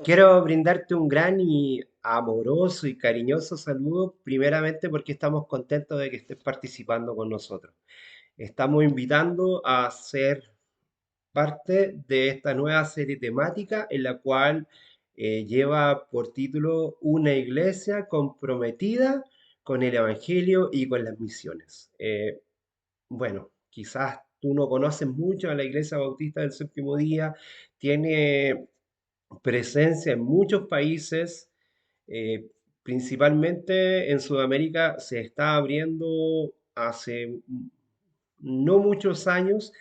Quiero brindarte un gran y amoroso y cariñoso saludo, primeramente porque estamos contentos de que estés participando con nosotros. Estamos invitando a ser parte de esta nueva serie temática en la cual lleva por título Una iglesia comprometida con el Evangelio y con las misiones. Bueno, quizás tú no conoces mucho a la Iglesia Bautista del Séptimo Día, tiene presencia en muchos países, eh, principalmente en Sudamérica se está abriendo hace no muchos años.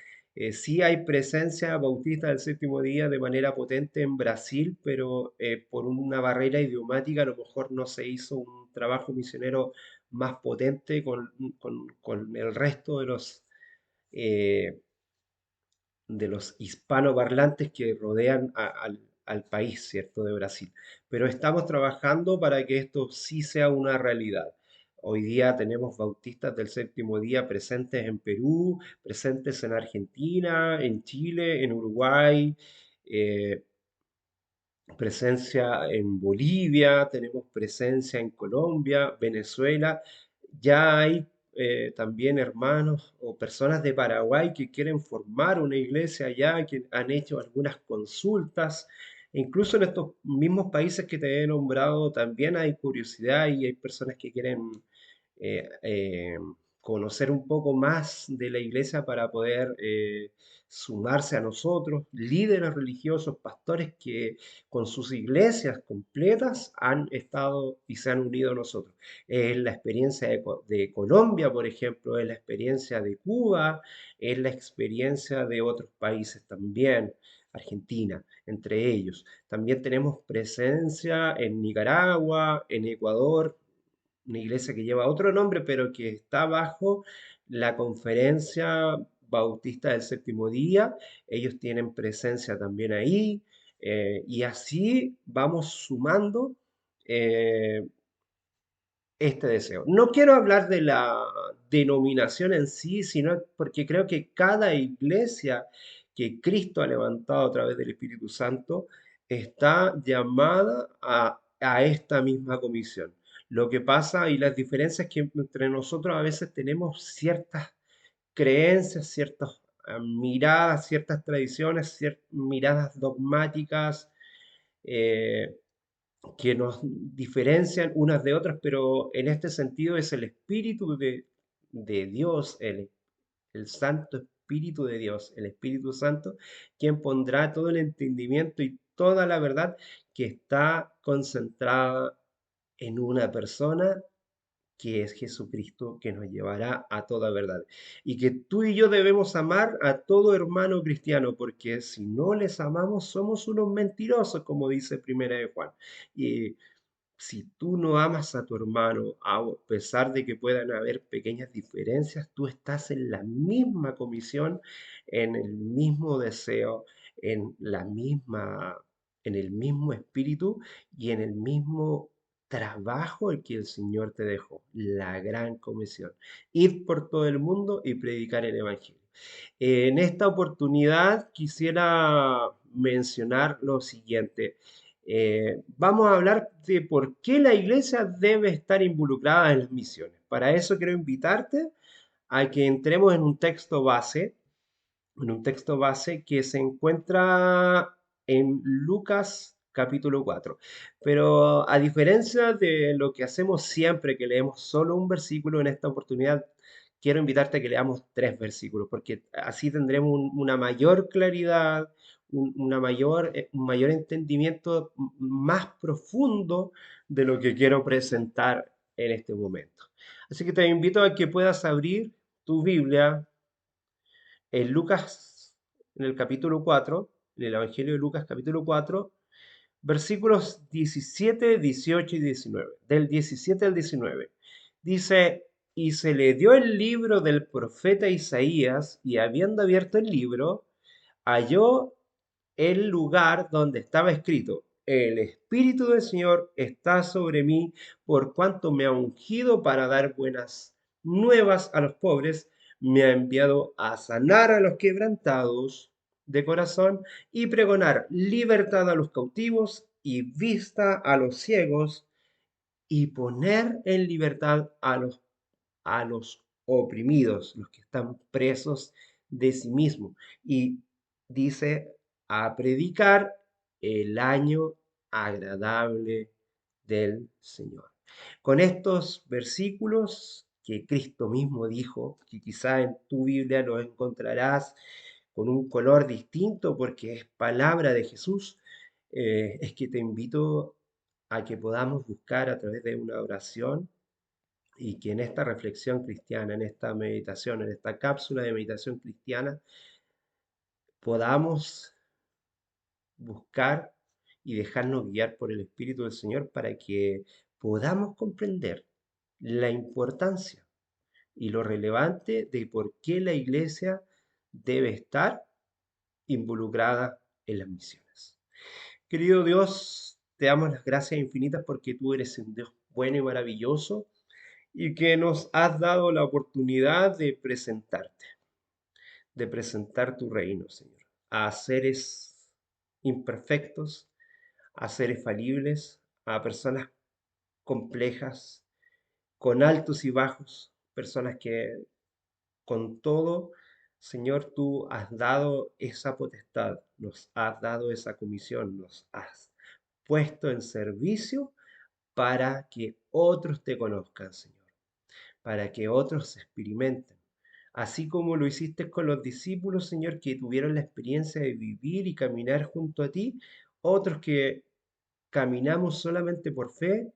Sí hay presencia bautista del séptimo día de manera potente en Brasil, pero por una barrera idiomática a lo mejor no se hizo un trabajo misionero más potente con el resto eh, de los hispanoparlantes que rodean al país, ¿cierto?, de Brasil. Pero estamos trabajando para que esto sí sea una realidad. Hoy día tenemos bautistas del séptimo día presentes en Perú, presentes en Argentina, en Chile, en Uruguay, eh, presencia en Bolivia, tenemos presencia en Colombia, Venezuela. Ya hay también hermanos o personas de Paraguay que quieren formar una iglesia allá, que han hecho algunas consultas. E incluso en estos mismos países que te he nombrado también hay curiosidad y hay personas que quieren eh, eh, conocer un poco más de la iglesia para poder sumarse a nosotros, líderes religiosos, pastores que con sus iglesias completas han estado y se han unido a nosotros. Es la experiencia de Colombia, por ejemplo, es la experiencia de Cuba, es la experiencia de otros países también. Argentina, entre ellos. También tenemos presencia en Nicaragua, en Ecuador, una iglesia que lleva otro nombre, pero que está bajo la Conferencia Bautista del Séptimo Día. Ellos tienen presencia también ahí, y así vamos sumando eh, este deseo. No quiero hablar de la denominación en sí, sino porque creo que cada iglesia que Cristo ha levantado a través del Espíritu Santo está llamada a esta misma comisión. Lo que pasa y las diferencias que entre nosotros a veces tenemos ciertas creencias, ciertas miradas, ciertas tradiciones, miradas dogmáticas, eh, que nos diferencian unas de otras, pero en este sentido es el Espíritu de Dios, el Santo Espíritu de Dios, el Espíritu Santo, quien pondrá todo el entendimiento y toda la verdad que está concentrada en una persona que es Jesucristo, que nos llevará a toda verdad. Y que tú y yo debemos amar a todo hermano cristiano, porque si no les amamos, somos unos mentirosos, como dice Primera de Juan. Y si tú no amas a tu hermano, a pesar de que puedan haber pequeñas diferencias, tú estás en la misma comisión, en el mismo deseo, en la misma, en el mismo espíritu y en el mismo trabajo el que el Señor te dejó, la gran comisión. Ir por todo el mundo y predicar el Evangelio. En esta oportunidad quisiera mencionar lo siguiente. Vamos a hablar de por qué la iglesia debe estar involucrada en las misiones. Para eso quiero invitarte a que entremos en un texto base que se encuentra en Lucas capítulo 4. Pero a diferencia de lo que hacemos siempre, que leemos solo un versículo, en esta oportunidad quiero invitarte a que leamos tres versículos, porque así tendremos una mayor claridad, un mayor entendimiento más profundo de lo que quiero presentar en este momento. Así que te invito a que puedas abrir tu Biblia en Lucas, en el capítulo 4, en el Evangelio de Lucas, capítulo 4, versículos 17, 18 y 19. Del 17 al 19. Dice, y se le dio el libro del profeta Isaías, y habiendo abierto el libro, halló el lugar donde estaba escrito, el Espíritu del Señor está sobre mí, por cuanto me ha ungido para dar buenas nuevas a los pobres, me ha enviado a sanar a los quebrantados de corazón y pregonar libertad a los cautivos y vista a los ciegos y poner en libertad a los oprimidos, los que están presos de sí mismos. Y dice, a predicar el año agradable del Señor. Con estos versículos que Cristo mismo dijo, que quizá en tu Biblia los encontrarás con un color distinto porque es palabra de Jesús, es que te invito a que podamos buscar a través de una oración y que en esta reflexión cristiana, en esta meditación, en esta cápsula de meditación cristiana, podamos buscar y dejarnos guiar por el Espíritu del Señor para que podamos comprender la importancia y lo relevante de por qué la iglesia debe estar involucrada en las misiones. Querido Dios, te damos las gracias infinitas porque tú eres un Dios bueno y maravilloso y que nos has dado la oportunidad de presentar tu reino, Señor, a seres imperfectos, a seres falibles, a personas complejas, con altos y bajos, personas que con todo, Señor, tú has dado esa potestad, nos has dado esa comisión, nos has puesto en servicio para que otros te conozcan, Señor, para que otros experimenten. Así como lo hiciste con los discípulos, Señor, que tuvieron la experiencia de vivir y caminar junto a ti, otros que caminamos solamente por fe,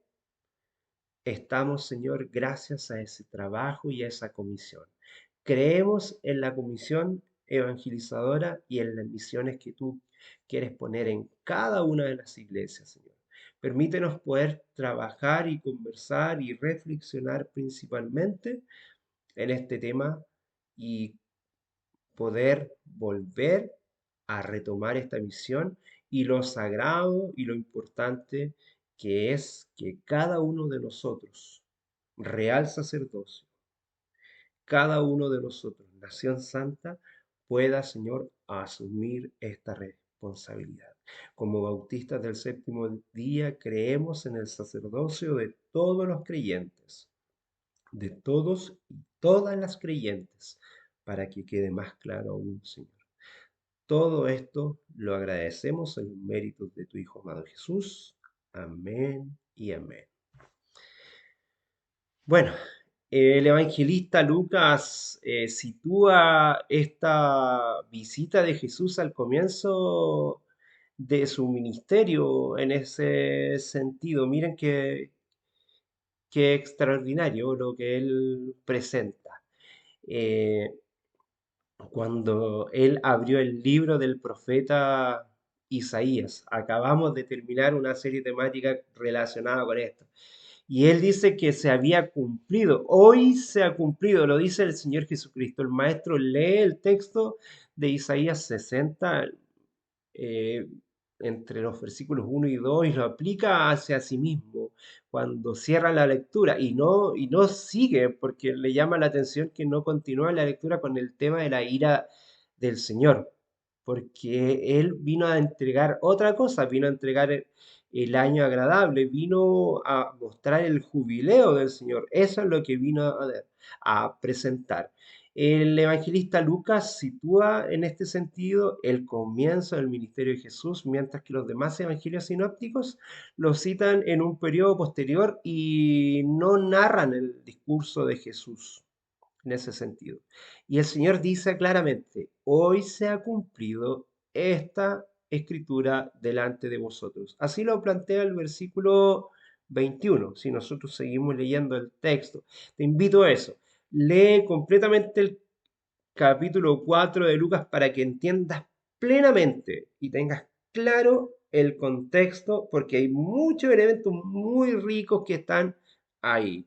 estamos, Señor, gracias a ese trabajo y a esa comisión. Creemos en la comisión evangelizadora y en las misiones que tú quieres poner en cada una de las iglesias, Señor. Permítenos poder trabajar y conversar y reflexionar principalmente en este tema y poder volver a retomar esta misión y lo sagrado y lo importante que es que cada uno de nosotros, real sacerdocio, cada uno de nosotros, nación santa, pueda, Señor, asumir esta responsabilidad. Como bautistas del séptimo día, creemos en el sacerdocio de todos los creyentes, de todos y todas las creyentes, para que quede más claro aún, Señor. Todo esto lo agradecemos en los méritos de tu Hijo amado Jesús. Amén y amén. Bueno, el evangelista Lucas sitúa esta visita de Jesús al comienzo de su ministerio en ese sentido. Miren qué extraordinario lo que él presenta. Eh, Cuando él abrió el libro del profeta Isaías. Acabamos de terminar una serie temática relacionada con esto. Y él dice que se había cumplido, hoy se ha cumplido, lo dice el Señor Jesucristo. El maestro lee el texto de Isaías 60 eh, entre los versículos 1 y 2 y lo aplica hacia sí mismo cuando cierra la lectura y no sigue porque le llama la atención que no continúa la lectura con el tema de la ira del Señor, porque Él vino a entregar otra cosa, vino a entregar el año agradable, vino a mostrar el jubileo del Señor, eso es lo que vino a presentar. El evangelista Lucas sitúa en este sentido el comienzo del ministerio de Jesús, mientras que los demás evangelios sinópticos lo citan en un periodo posterior y no narran el discurso de Jesús en ese sentido. Y el Señor dice claramente, hoy se ha cumplido esta escritura delante de vosotros. Así lo plantea el versículo 21, si nosotros seguimos leyendo el texto. Te invito a eso. Lee completamente el capítulo 4 de Lucas para que entiendas plenamente y tengas claro el contexto, porque hay muchos elementos muy ricos que están ahí.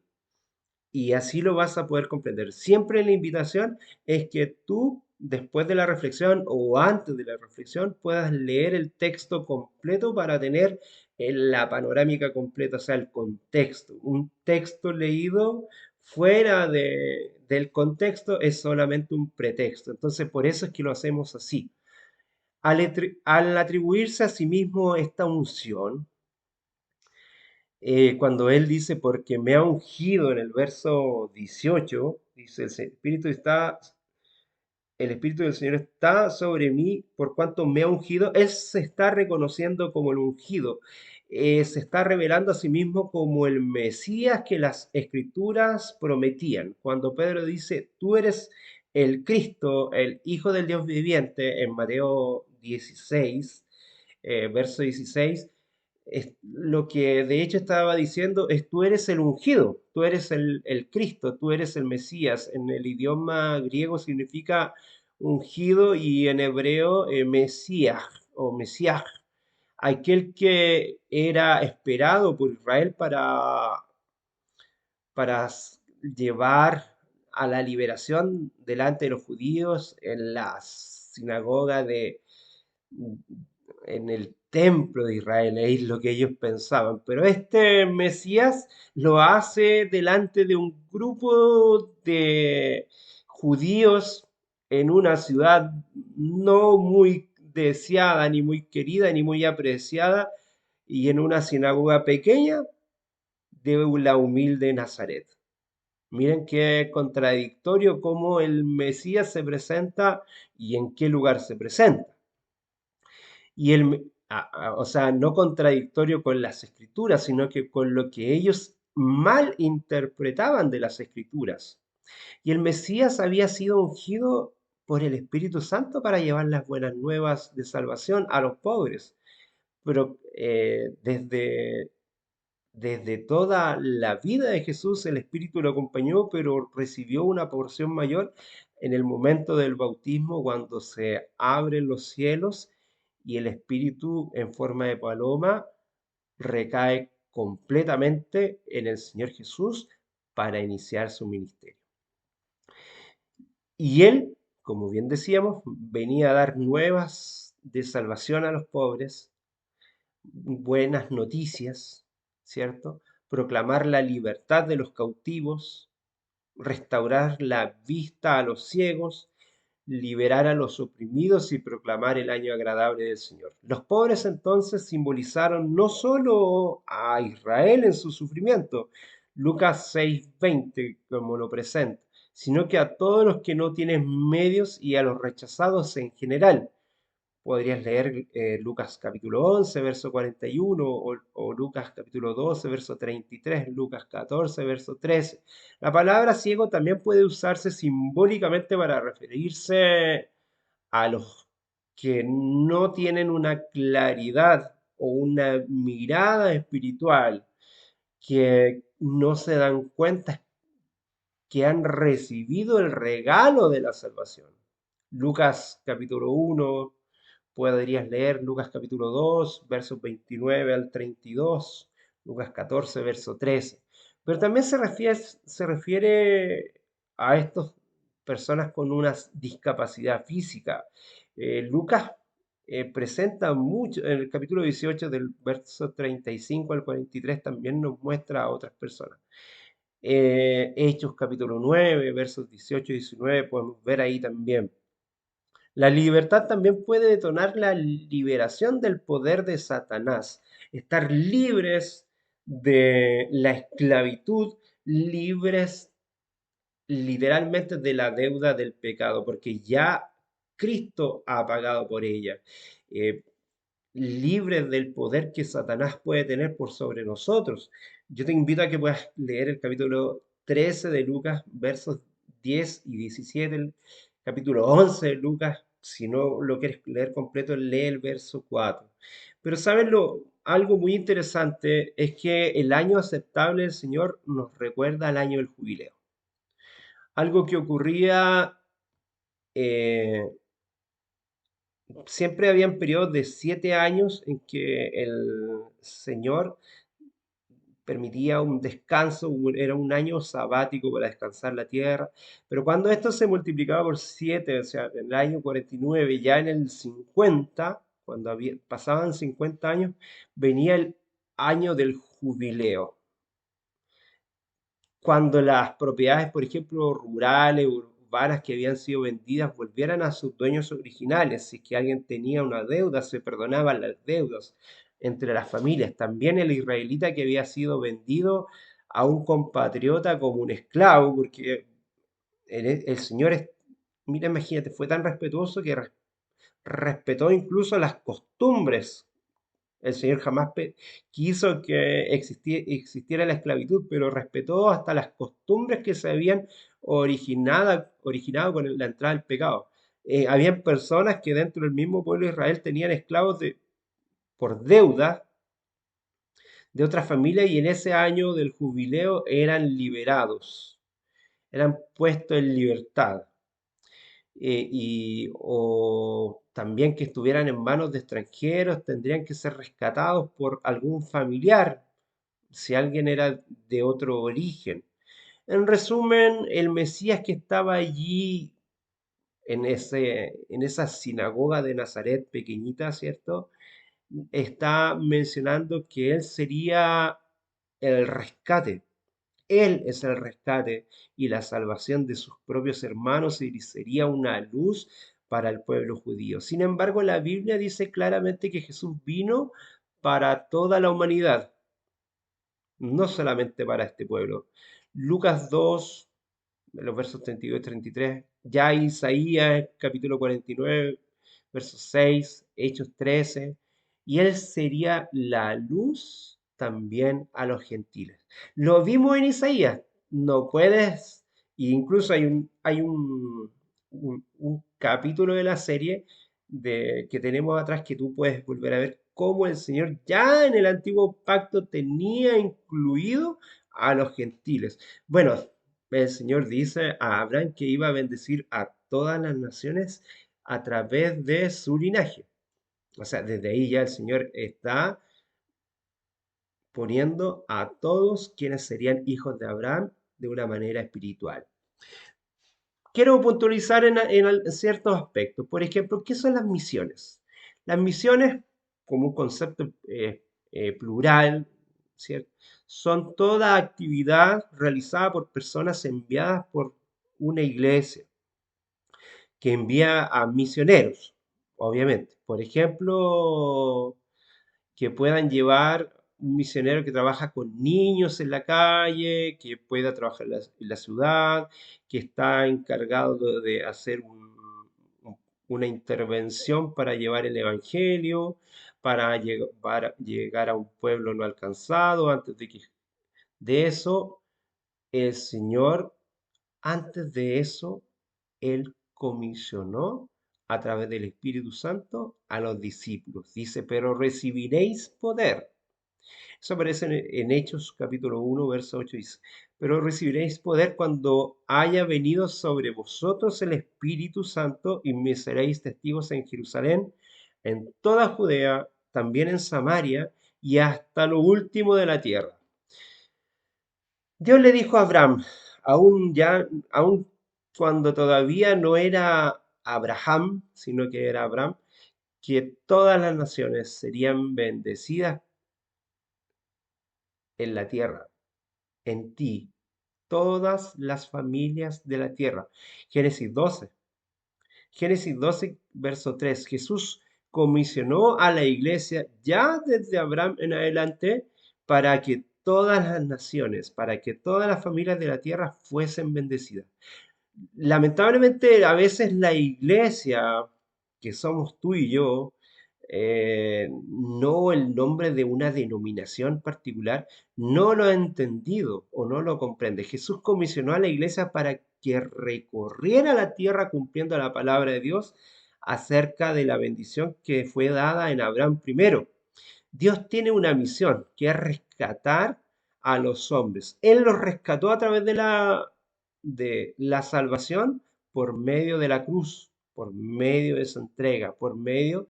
Y así lo vas a poder comprender. Siempre la invitación es que tú, después de la reflexión o antes de la reflexión, puedas leer el texto completo para tener la panorámica completa, o sea, el contexto. Un texto leído fuera del contexto es solamente un pretexto. Entonces, por eso es que lo hacemos así. Al atribuirse a sí mismo esta unción, cuando él dice, porque me ha ungido en el verso 18, dice, el Espíritu del Señor está sobre mí por cuanto me ha ungido. Él se está reconociendo como el ungido. Se está revelando a sí mismo como el Mesías que las Escrituras prometían. Cuando Pedro dice, tú eres el Cristo, el Hijo del Dios viviente, en Mateo 16, verso 16, lo que de hecho estaba diciendo es tú eres el ungido, tú eres el Cristo, tú eres el Mesías. En el idioma griego significa ungido y en hebreo Mesías o Mesías, aquel que era esperado por Israel para llevar a la liberación delante de los judíos en la sinagoga en el templo de Israel, es lo que ellos pensaban. Pero este Mesías lo hace delante de un grupo de judíos en una ciudad no muy deseada, ni muy querida, ni muy apreciada, y en una sinagoga pequeña de la humilde Nazaret. Miren qué contradictorio cómo el Mesías se presenta y en qué lugar se presenta. Y o sea, no contradictorio con las escrituras, sino que con lo que ellos mal interpretaban de las escrituras. Y el Mesías había sido ungido por el Espíritu Santo para llevar las buenas nuevas de salvación a los pobres. Pero desde toda la vida de Jesús el Espíritu lo acompañó, pero recibió una porción mayor en el momento del bautismo, cuando se abren los cielos y el Espíritu en forma de paloma recae completamente en el Señor Jesús para iniciar su ministerio. Y él, como bien decíamos, venía a dar nuevas de salvación a los pobres, buenas noticias, ¿cierto? Proclamar la libertad de los cautivos, restaurar la vista a los ciegos, liberar a los oprimidos y proclamar el año agradable del Señor. Los pobres entonces simbolizaron no solo a Israel en su sufrimiento, Lucas 6:20 como lo presenta, sino que a todos los que no tienen medios y a los rechazados en general. Podrías leer Lucas capítulo 11, verso 41, o Lucas capítulo 12, verso 33, Lucas 14, verso 13. La palabra ciego también puede usarse simbólicamente para referirse a los que no tienen una claridad o una mirada espiritual, que no se dan cuenta que han recibido el regalo de la salvación. Lucas capítulo 1, podrías leer Lucas capítulo 2, versos 29 al 32, Lucas 14, verso 13. Pero también se refiere a estas personas con una discapacidad física. Lucas presenta mucho, en el capítulo 18 del verso 35 al 43 también nos muestra a otras personas. Hechos capítulo 9, versos 18 y 19, podemos ver ahí también. La libertad también puede detonar la liberación del poder de Satanás, estar libres de la esclavitud, libres literalmente de la deuda del pecado, porque ya Cristo ha pagado por ella. Eh, Libres del poder que Satanás puede tener por sobre nosotros. Yo te invito a que puedas leer el capítulo 13 de Lucas, versos 10 y 17, el capítulo 11 de Lucas. Si no lo quieres leer completo, lee el verso 4. Pero ¿saben algo muy interesante es que el año aceptable del Señor nos recuerda al año del jubileo. Algo que ocurría, eh, siempre habían periodos de 7 años en que el Señor permitía un descanso, era un año sabático para descansar la tierra, pero cuando esto se multiplicaba por 7, o sea, en el año 49, ya en el 50, cuando pasaban 50 años, venía el año del jubileo, cuando las propiedades, por ejemplo, rurales, urbanas que habían sido vendidas, volvieran a sus dueños originales. Si es que alguien tenía una deuda, se perdonaban las deudas. entre las familias. También el israelita que había sido vendido a un compatriota como un esclavo, porque el Señor, mira, imagínate, fue tan respetuoso que respetó incluso las costumbres. El Señor jamás quiso que existiera la esclavitud, pero respetó hasta las costumbres que se habían originado con la entrada del pecado. Habían personas que dentro del mismo pueblo de Israel tenían esclavos por deuda de otras familias y en ese año del jubileo eran liberados, eran puestos en libertad. O también que estuvieran en manos de extranjeros, tendrían que ser rescatados por algún familiar, si alguien era de otro origen. En resumen, el Mesías que estaba allí en esa sinagoga de Nazaret pequeñita, ¿cierto? Está mencionando que él sería el rescate. Él es el rescate y la salvación de sus propios hermanos y sería una luz para el pueblo judío. Sin embargo, la Biblia dice claramente que Jesús vino para toda la humanidad, no solamente para este pueblo. Lucas 2, los versos 32 y 33, ya Isaías capítulo 49, versos 6, Hechos 13, y él sería la luz también a los gentiles. Lo vimos en Isaías, no puedes, e incluso hay un capítulo de la serie que tenemos atrás que tú puedes volver a ver cómo el Señor ya en el antiguo pacto tenía incluido a los gentiles. Bueno, el Señor dice a Abraham que iba a bendecir a todas las naciones a través de su linaje. O sea, desde ahí ya el Señor está poniendo a todos quienes serían hijos de Abraham de una manera espiritual. Quiero puntualizar en ciertos aspectos. Por ejemplo, ¿qué son las misiones? Las misiones, como un concepto plural, ¿cierto? Son toda actividad realizada por personas enviadas por una iglesia que envía a misioneros, obviamente. Por ejemplo, que puedan llevar un misionero que trabaja con niños en la calle, que pueda trabajar en la ciudad, que está encargado de hacer una intervención para llevar el evangelio, para llegar a un pueblo no alcanzado. Antes de eso, el Señor, antes de eso, Él comisionó a través del Espíritu Santo a los discípulos. Dice, pero recibiréis poder. Eso aparece en Hechos capítulo 1, verso 8, dice, pero recibiréis poder cuando haya venido sobre vosotros el Espíritu Santo y me seréis testigos en Jerusalén, en toda Judea, también en Samaria y hasta lo último de la tierra. Dios le dijo a Abraham, aún cuando todavía no era Abraham, sino que era Abraham, que todas las naciones serían bendecidas en la tierra, en ti, todas las familias de la tierra. Génesis 12. Génesis 12, verso 3. Jesús comisionó a la iglesia ya desde Abraham en adelante para que todas las naciones, para que todas las familias de la tierra fuesen bendecidas. Lamentablemente, a veces la iglesia, que somos tú y yo, no el nombre de una denominación particular, no lo ha entendido o no lo comprende. Jesús comisionó a la iglesia para que recorriera la tierra cumpliendo la palabra de Dios acerca de la bendición que fue dada en Abraham primero. Dios tiene una misión, que es rescatar a los hombres. Él los rescató a través de la salvación por medio de la cruz, por medio de su entrega, por medio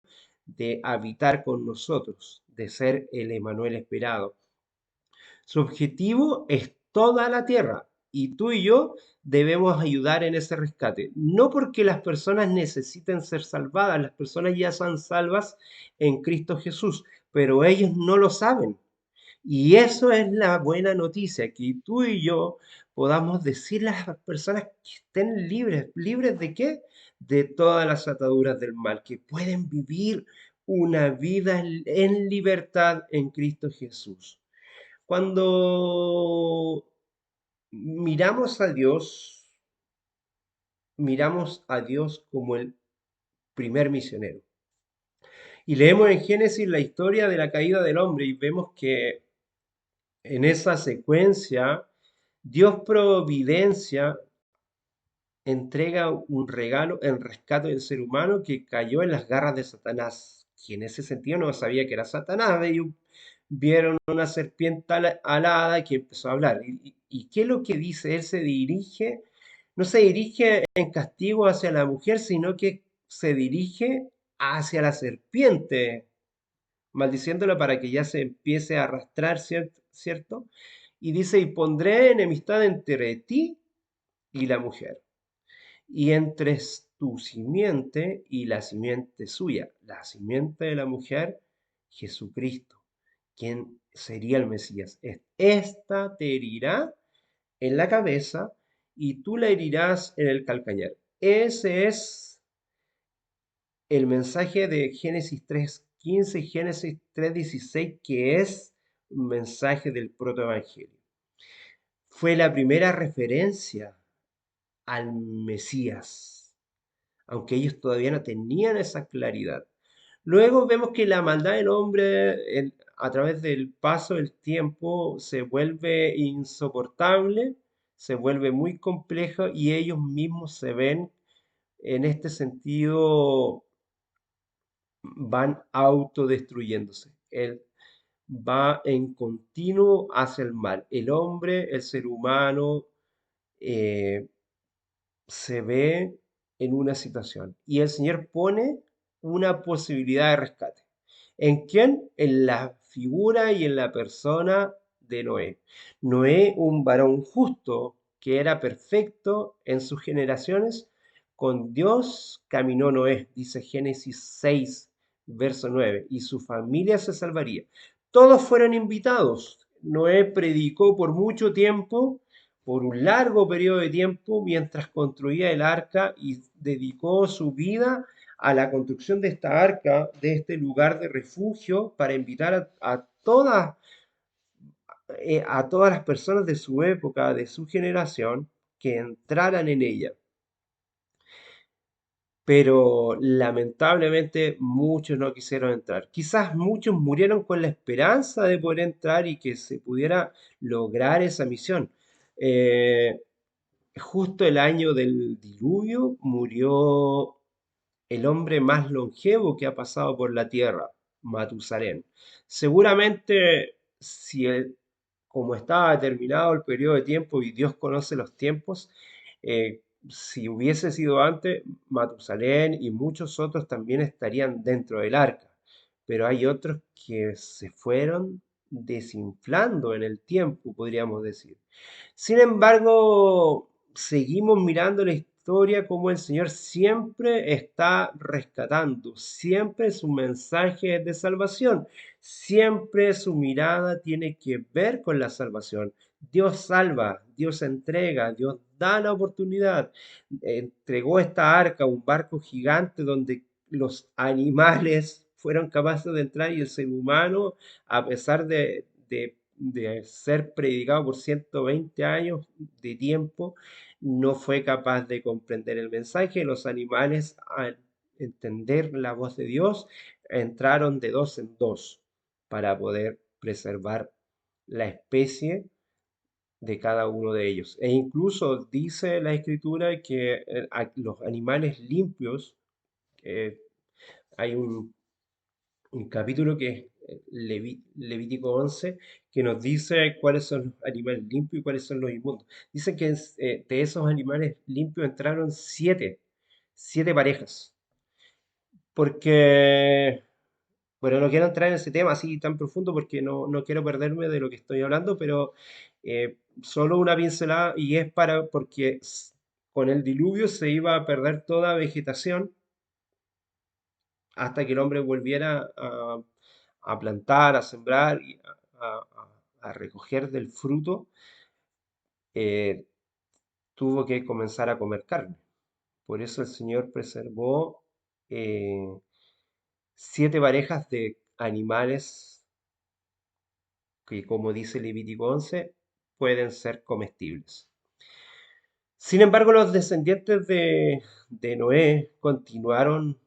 de habitar con nosotros, de ser el Emanuel esperado. Su objetivo es toda la tierra y tú y yo debemos ayudar en ese rescate. No porque las personas necesiten ser salvadas, las personas ya son salvas en Cristo Jesús, pero ellos no lo saben. Y eso es la buena noticia, que tú y yo podamos decirle a las personas que estén libres. ¿Libres de qué? De todas las ataduras del mal, que pueden vivir una vida en libertad en Cristo Jesús. Cuando miramos a Dios, miramos a Dios como el primer misionero. Y leemos en Génesis la historia de la caída del hombre y vemos que en esa secuencia Dios providencia entrega un regalo en rescate del ser humano que cayó en las garras de Satanás, que en ese sentido no sabía que era Satanás. Ellos vieron una serpiente alada que empezó a hablar. ¿Y qué es lo que dice? Él se dirige, no se dirige en castigo hacia la mujer, sino que se dirige hacia la serpiente, maldiciéndola para que ya se empiece a arrastrar, ¿cierto? Y dice, y pondré enemistad entre ti y la mujer y entre tu simiente y la simiente suya, la simiente de la mujer, Jesucristo, quien sería el Mesías. Esta te herirá en la cabeza y tú la herirás en el calcañar. Ese es el mensaje de Génesis 3:15 y Génesis 3:16, que es un mensaje del protoevangelio. Fue la primera referencia al Mesías, aunque ellos todavía no tenían esa claridad. Luego vemos que la maldad del hombre a través del paso del tiempo se vuelve insoportable, se vuelve muy compleja y ellos mismos se ven en este sentido, van autodestruyéndose. Él va en continuo hacia el mal. El hombre, el ser humano, eh, se ve en una situación y el Señor pone una posibilidad de rescate. ¿En quién? En la figura y en la persona de Noé. Noé, un varón justo que era perfecto en sus generaciones, con Dios caminó Noé, dice Génesis 6, verso 9, y su familia se salvaría. Todos fueron invitados. Noé predicó por mucho tiempo, por un largo periodo de tiempo, mientras construía el arca y dedicó su vida a la construcción de esta arca, de este lugar de refugio, para invitar a todas las personas de su época, de su generación, que entraran en ella. Pero lamentablemente muchos no quisieron entrar. Quizás muchos murieron con la esperanza de poder entrar y que se pudiera lograr esa misión. Eh, Justo el año del diluvio murió el hombre más longevo que ha pasado por la tierra, Matusalén. Seguramente, como estaba determinado el periodo de tiempo y Dios conoce los tiempos, si hubiese sido antes, Matusalén y muchos otros también estarían dentro del arca. Pero hay otros que se fueron desinflando en el tiempo, podríamos decir. Sin embargo, seguimos mirando la historia como el Señor siempre está rescatando, siempre su mensaje es de salvación, siempre su mirada tiene que ver con la salvación. Dios salva, Dios entrega, Dios da la oportunidad. Entregó esta arca, un barco gigante donde los animales fueron capaces de entrar y el ser humano, a pesar de ser predicado por 120 años de tiempo, no fue capaz de comprender el mensaje. Los animales, al entender la voz de Dios, entraron de dos en dos para poder preservar la especie de cada uno de ellos. E incluso dice la escritura que los animales limpios, eh, hay un capítulo que es Levítico 11, que nos dice cuáles son los animales limpios y cuáles son los inmundos. Dice que de esos animales limpios entraron siete parejas, porque, bueno, no quiero entrar en ese tema así tan profundo porque no quiero perderme de lo que estoy hablando, pero solo una pincelada y es porque con el diluvio se iba a perder toda vegetación hasta que el hombre volviera a plantar, a sembrar y a recoger del fruto, eh, tuvo que comenzar a comer carne. Por eso el Señor preservó eh, 7 parejas de animales que, como dice Levítico 11, pueden ser comestibles. Sin embargo, los descendientes de Noé continuaron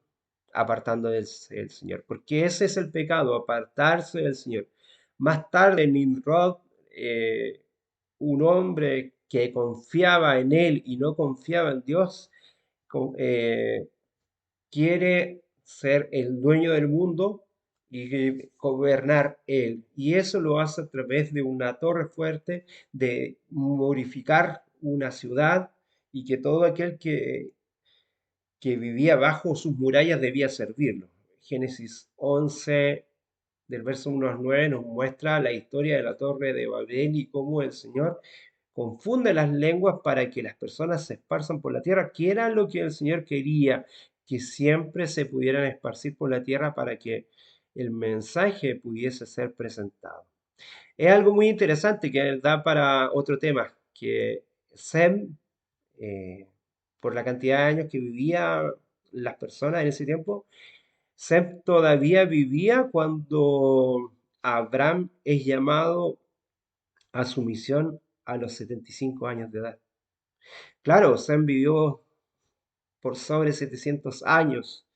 apartando del Señor, porque ese es el pecado, apartarse del Señor. Más tarde, Nimrod, eh, un hombre que confiaba en él y no confiaba en Dios, con- eh, quiere ser el dueño del mundo y gobernar él. Y eso lo hace a través de una torre fuerte, de modificar una ciudad y que todo aquel que vivía bajo sus murallas debía servirlo. Génesis 11, del verso 1 al 9, nos muestra la historia de la torre de Babel y cómo el Señor confunde las lenguas para que las personas se esparzan por la tierra, que era lo que el Señor quería, que siempre se pudieran esparcir por la tierra para que el mensaje pudiese ser presentado. Es algo muy interesante que da para otro tema, que Sem, eh, por la cantidad de años que vivía las personas en ese tiempo, Sem todavía vivía cuando Abraham es llamado a su misión a los 75 años de edad. Claro, Sem vivió por sobre 700 años.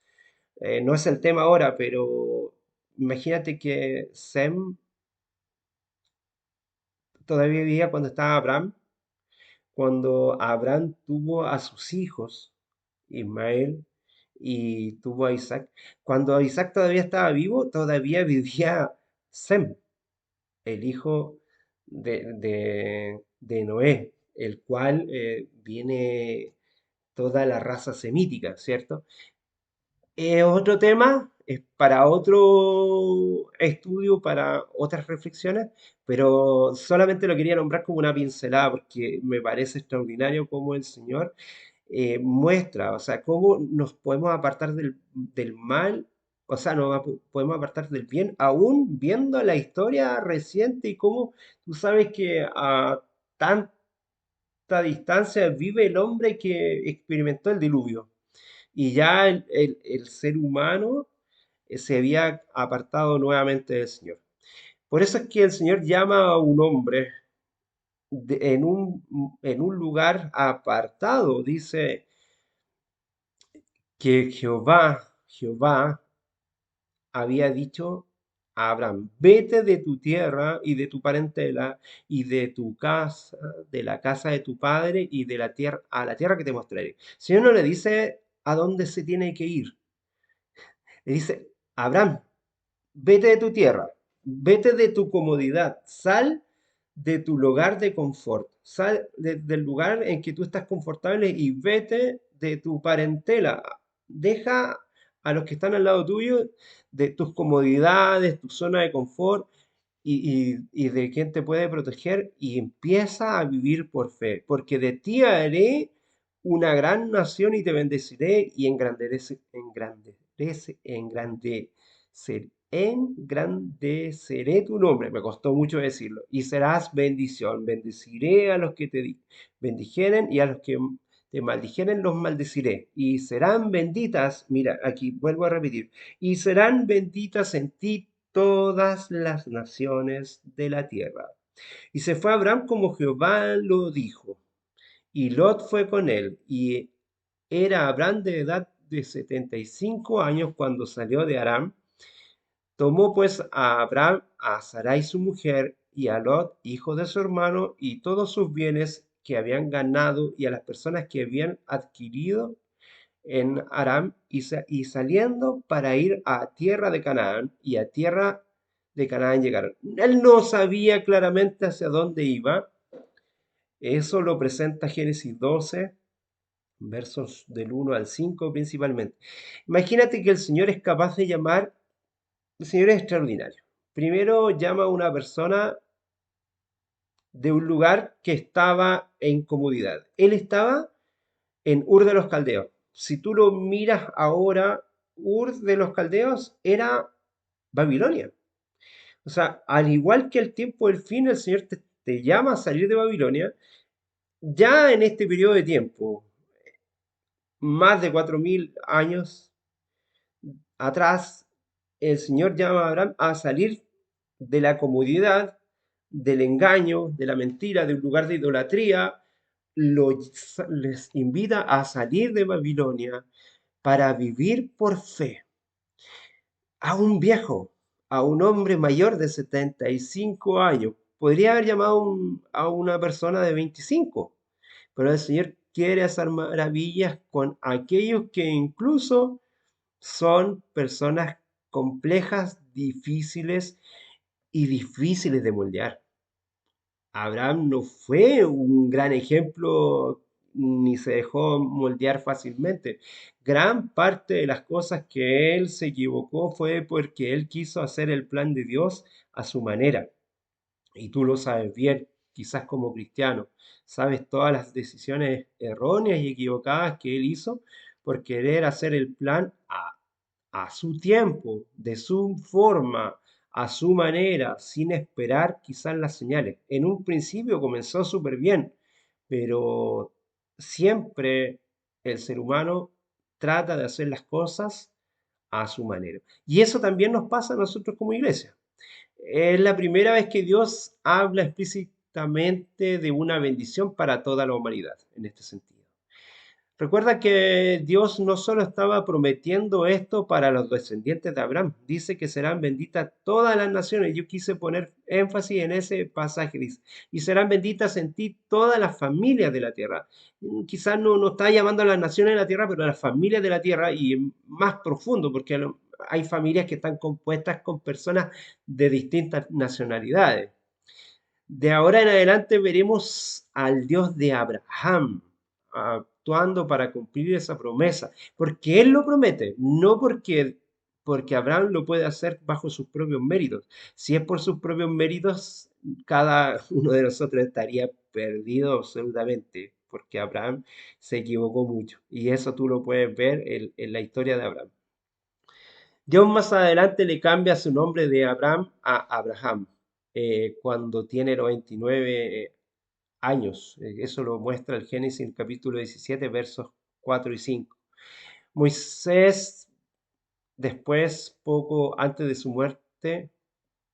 No es el tema ahora, pero imagínate que Sem todavía vivía cuando estaba Abraham, cuando Abraham tuvo a sus hijos, Ismael, y tuvo a Isaac. Cuando Isaac todavía estaba vivo, todavía vivía Sem, el hijo de Noé, el cual viene toda la raza semítica, ¿cierto? Es otro tema, es para otro estudio, para otras reflexiones, pero solamente lo quería nombrar como una pincelada porque me parece extraordinario cómo el Señor muestra, o sea, cómo nos podemos apartar del mal, o sea, podemos apartar del bien, aún viendo la historia reciente y cómo tú sabes que a tanta distancia vive el hombre que experimentó el diluvio. Y ya el ser humano se había apartado nuevamente del Señor. Por eso es que el Señor llama a un hombre en un lugar apartado. Dice que Jehová había dicho a Abraham, vete de tu tierra y de tu parentela y de tu casa, de la casa de tu padre y de la tierra a la tierra que te mostraré. El Señor no le dice a dónde se tiene que ir. Le dice, Abraham, vete de tu tierra, vete de tu comodidad, sal de tu lugar de confort, sal del lugar en que tú estás confortable y vete de tu parentela. Deja a los que están al lado tuyo de tus comodidades, tu zona de confort y de quién te puede proteger y empieza a vivir por fe, porque de ti haré una gran nación y te bendeciré y engrandeceré tu nombre. Me costó mucho decirlo. Y serás bendición. Bendeciré a los que bendijeren y a los que te maldijeren los maldeciré. Y serán benditas, mira, aquí vuelvo a repetir, y serán benditas en ti todas las naciones de la tierra. Y se fue Abraham como Jehová lo dijo, y Lot fue con él, y era Abraham de edad de 75 años cuando salió de Aram. Tomó pues a Abraham, a Sarai su mujer, y a Lot, hijo de su hermano, y todos sus bienes que habían ganado, y a las personas que habían adquirido en Aram, y saliendo para ir a tierra de Canaán, y a tierra de Canaán llegaron. Él no sabía claramente hacia dónde iba. Eso lo presenta Génesis 12, versos del 1 al 5 principalmente. Imagínate que el Señor es capaz de llamar, el Señor es extraordinario. Primero llama a una persona de un lugar que estaba en comodidad. Él estaba en Ur de los Caldeos. Si tú lo miras ahora, Ur de los Caldeos era Babilonia. O sea, al igual que el tiempo del fin, el Señor te llama a salir de Babilonia. Ya en este periodo de tiempo, más de 4000 años atrás, el Señor llama a Abraham a salir de la comodidad, del engaño, de la mentira, de un lugar de idolatría. Les invita a salir de Babilonia para vivir por fe. A un viejo, a un hombre mayor de 75 años. Podría haber llamado a una persona de 25, pero el Señor quiere hacer maravillas con aquellos que incluso son personas complejas, difíciles y difíciles de moldear. Abraham no fue un gran ejemplo ni se dejó moldear fácilmente. Gran parte de las cosas que él se equivocó fue porque él quiso hacer el plan de Dios a su manera. Y tú lo sabes bien, quizás como cristiano, sabes todas las decisiones erróneas y equivocadas que él hizo por querer hacer el plan a su tiempo, de su forma, a su manera, sin esperar quizás las señales. En un principio comenzó súper bien, pero siempre el ser humano trata de hacer las cosas a su manera. Y eso también nos pasa a nosotros como iglesia. Es la primera vez que Dios habla explícitamente de una bendición para toda la humanidad en este sentido. Recuerda que Dios no solo estaba prometiendo esto para los descendientes de Abraham, dice que serán benditas todas las naciones. Yo quise poner énfasis en ese pasaje, dice, y serán benditas en ti todas las familias de la tierra. Quizás no está llamando a las naciones de la tierra, pero a las familias de la tierra y más profundo, porque hay familias que están compuestas con personas de distintas nacionalidades. De ahora en adelante veremos al Dios de Abraham actuando para cumplir esa promesa, porque Él lo promete, no porque Abraham lo puede hacer bajo sus propios méritos. Si es por sus propios méritos, cada uno de nosotros estaría perdido absolutamente, porque Abraham se equivocó mucho. Y eso tú lo puedes ver en la historia de Abraham. Dios más adelante le cambia su nombre de Abraham a Abraham, cuando tiene 99 años. Eso lo muestra el Génesis, el capítulo 17, versos 4 y 5. Moisés, después, poco antes de su muerte,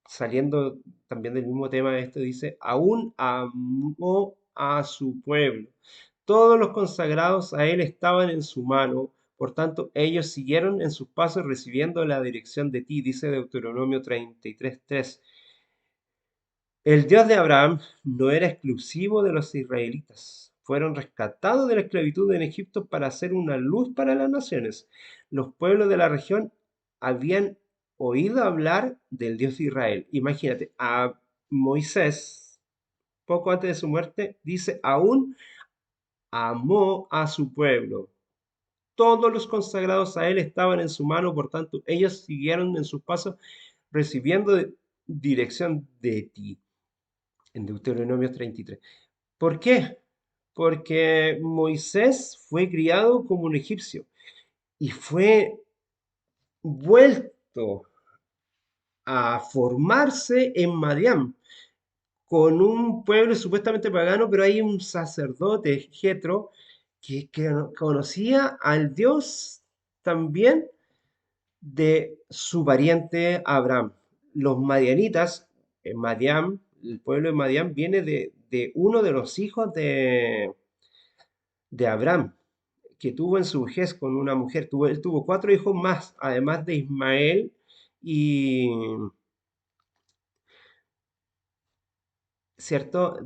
saliendo también del mismo tema de esto, dice, aún amó a su pueblo. Todos los consagrados a él estaban en su mano, por tanto ellos siguieron en sus pasos recibiendo la dirección de ti, dice Deuteronomio 33:3. El Dios de Abraham no era exclusivo de los israelitas. Fueron rescatados de la esclavitud en Egipto para ser una luz para las naciones. Los pueblos de la región habían oído hablar del Dios de Israel. Imagínate, a Moisés, poco antes de su muerte, dice, aún amó a su pueblo. Todos los consagrados a él estaban en su mano, por tanto, ellos siguieron en sus pasos recibiendo dirección de ti en Deuteronomio 33. ¿Por qué? Porque Moisés fue criado como un egipcio y fue vuelto a formarse en Madián con un pueblo supuestamente pagano, pero hay un sacerdote, Jetro, que conocía al Dios también de su pariente Abraham. Los madianitas, en Madián, el pueblo de Madián viene de uno de los hijos de Abraham, que tuvo en su vejez con una mujer. Él tuvo cuatro hijos más, además de Ismael y, ¿cierto?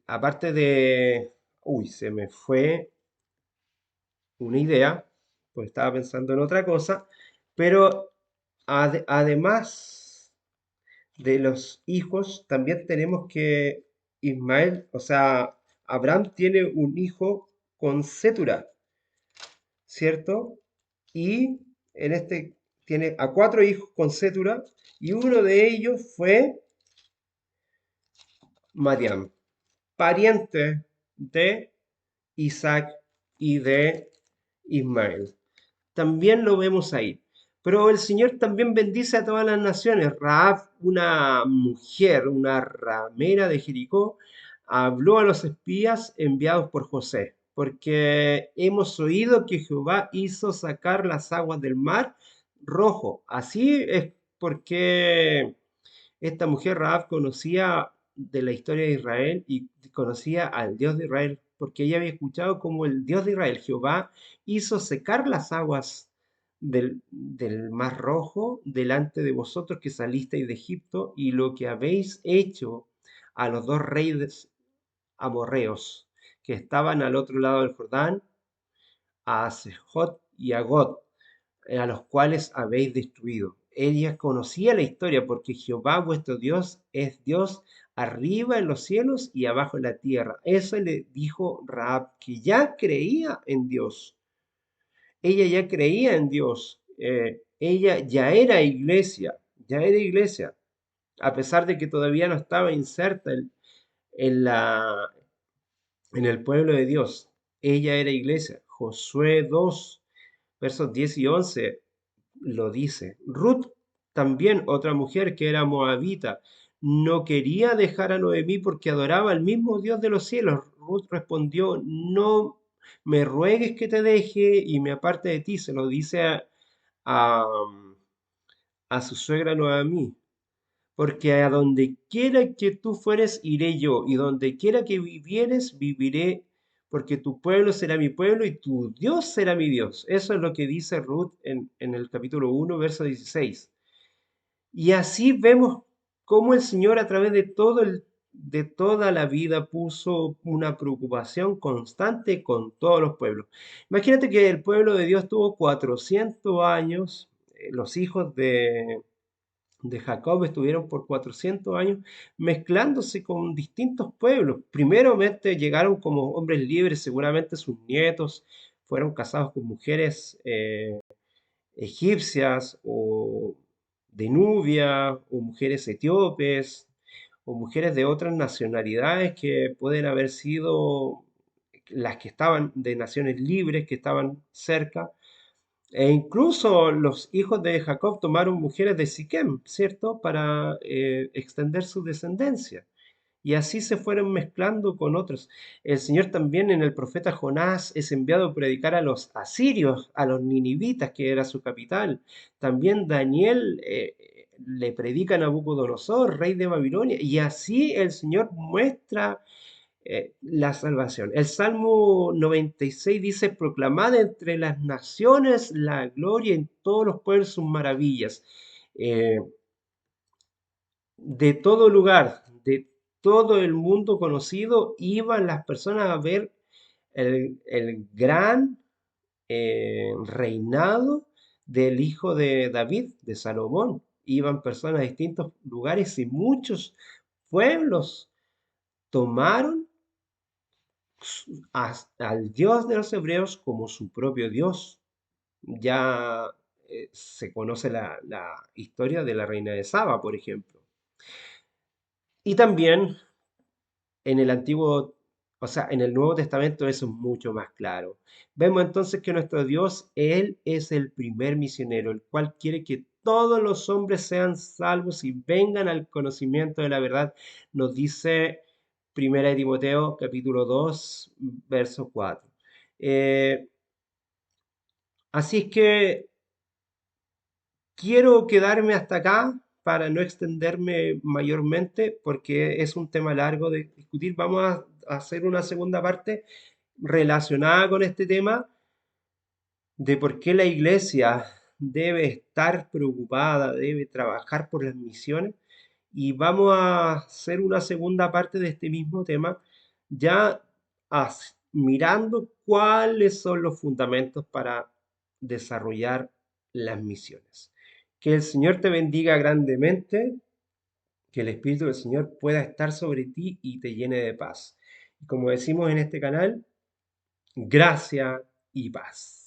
Aparte de, uy, se me fue una idea, pues estaba pensando en otra cosa, pero además de los hijos, también tenemos que Ismael, o sea, Abraham tiene un hijo con Cetura, ¿cierto? Y en este tiene a cuatro hijos con Cetura, y uno de ellos fue Madián, pariente de Isaac y de Ismael. También lo vemos ahí. Pero el Señor también bendice a todas las naciones. Raab, una mujer, una ramera de Jericó, habló a los espías enviados por José, porque hemos oído que Jehová hizo sacar las aguas del mar rojo. Así es porque esta mujer Rahab conocía de la historia de Israel y conocía al Dios de Israel, porque ella había escuchado cómo el Dios de Israel, Jehová, hizo secar las aguas del Mar Rojo delante de vosotros que salisteis de Egipto, y lo que habéis hecho a los dos reyes amorreos que estaban al otro lado del Jordán, a Sejot y a God, a los cuales habéis destruido. Ella conocía la historia porque Jehová vuestro Dios es Dios arriba en los cielos y abajo en la tierra. Eso le dijo Rahab, que ya creía en Dios. Ella ya creía en Dios. Ella ya era iglesia, a pesar de que todavía no estaba inserta en en el pueblo de Dios. Ella era iglesia. Josué 2 versos 10 y 11 lo dice. Ruth, también otra mujer que era moabita, no quería dejar a Noemí porque adoraba al mismo Dios de los cielos. Ruth respondió, no me ruegues que te deje y me aparte de ti. Se lo dice a, a su suegra Noemí. Porque a donde quiera que tú fueres, iré yo, y donde quiera que vivieres, viviré, porque tu pueblo será mi pueblo y tu Dios será mi Dios. Eso es lo que dice Ruth en el capítulo 1, verso 16. Y así vemos cómo el Señor a través de de toda la vida puso una preocupación constante con todos los pueblos. Imagínate que el pueblo de Dios tuvo 400 años, los hijos de Jacob estuvieron por 400 años mezclándose con distintos pueblos. Primeramente llegaron como hombres libres, seguramente sus nietos fueron casados con mujeres egipcias o de Nubia o mujeres etíopes o mujeres de otras nacionalidades que pueden haber sido las que estaban de naciones libres, que estaban cerca. E incluso los hijos de Jacob tomaron mujeres de Siquem, ¿cierto? Para extender su descendencia. Y así se fueron mezclando con otros. El Señor también en el profeta Jonás es enviado a predicar a los asirios, a los ninivitas, que era su capital. También Daniel le predica a Nabucodonosor, rey de Babilonia. Y así el Señor muestra la salvación. El Salmo 96 dice, proclamad entre las naciones la gloria, en todos los pueblos sus maravillas. Eh, de todo lugar, de todo el mundo conocido, iban las personas a ver el gran reinado del hijo de David, de Salomón. Iban personas de distintos lugares y muchos pueblos tomaron al Dios de los hebreos como su propio Dios. Ya se conoce la historia de la reina de Saba, por ejemplo. Y también en el Antiguo, o sea, en el Nuevo Testamento eso es mucho más claro. Vemos entonces que nuestro Dios, Él es el primer misionero, el cual quiere que todos los hombres sean salvos y vengan al conocimiento de la verdad. Nos dice Primera de Timoteo, capítulo 2 verso 4. Eh, Así es que quiero quedarme hasta acá para no extenderme mayormente porque es un tema largo de discutir. Vamos a hacer una segunda parte relacionada con este tema de por qué la iglesia debe estar preocupada, debe trabajar por las misiones. Y vamos a hacer una segunda parte de este mismo tema, ya mirando cuáles son los fundamentos para desarrollar las misiones. Que el Señor te bendiga grandemente, que el Espíritu del Señor pueda estar sobre ti y te llene de paz. Y como decimos en este canal, gracia y paz.